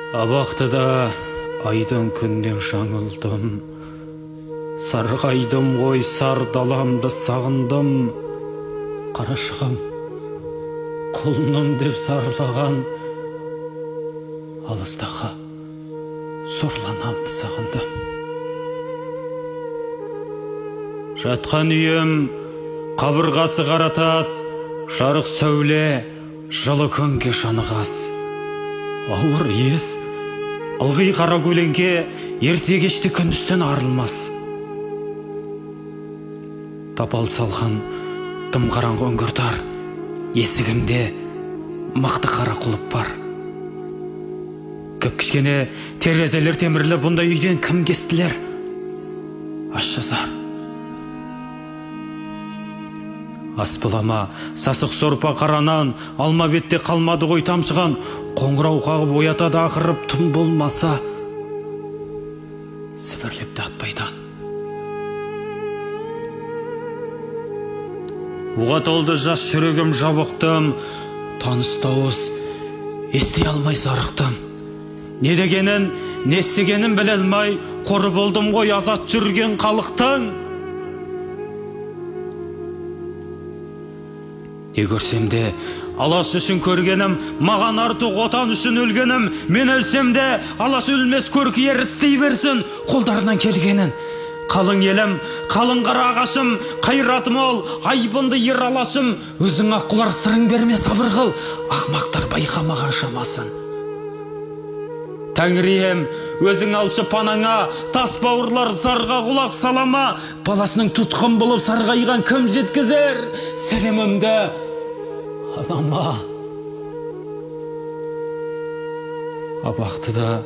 Абақтыда айдың күннен жаңылдым, сарғайдым ғой сар даламды сағындым. Қарашығым, құлыным деп сарлаған, алыстағы сорланамды сағындым. Жатқан үйім қабырғасы қаратас, жарық сәуле жылы күнге жанығас. Ауыр ес ылғи қара көлеңке ерте кешті күндістен арылмас. Тапал салған тым қараңғы үңгіртар, есігімде мықты қара құлып бар. Көп кішкене терезелер темірлі, бұндай үйден кім кестілер? Аш жазар. Ас бұлама, сасық сорпа қаранан, алма бетте қалмады ғой тамшыған. Қоңырау қағып оятады ақырып, тым болмаса сібірлепті атпайдан. Уға толды жас жүрегім жабықтым, таныс дауыс ести алмай зарықтым. Не дегенін, не істегенін біле алмай, қоры болдым ғой азат жүрген халықтың. Не көрсем де алаш үшін көргенім, маған артық отан үшін өлгенім. Мен өлсем де алаш өлмес, көркейер істей берсін қолдарынан келгенін. Қалың елім, қалың қара ағашым, қайратым ол, айбынды ер алашым. Өзің аққұлар сырың берме, сабыр қыл, ақмақтар байқамаған шамасын. Тәңірiem, өзің алшы панаңа, тас бауырлар зарға құлақ салама. Баласының тұтқын болып сарғайған кім жеткізер сәлемімді анама. Абақтыда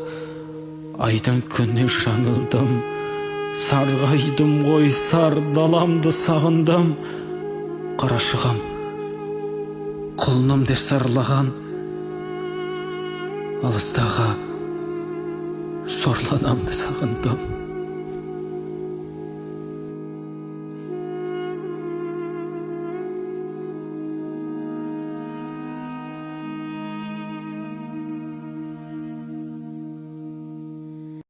айдан күннен жаңылдым, сарғайдым ғой сар даламды сағындым. Қарашығым, құлыным деп сарлаған, алыстағы сорланамды сағындым.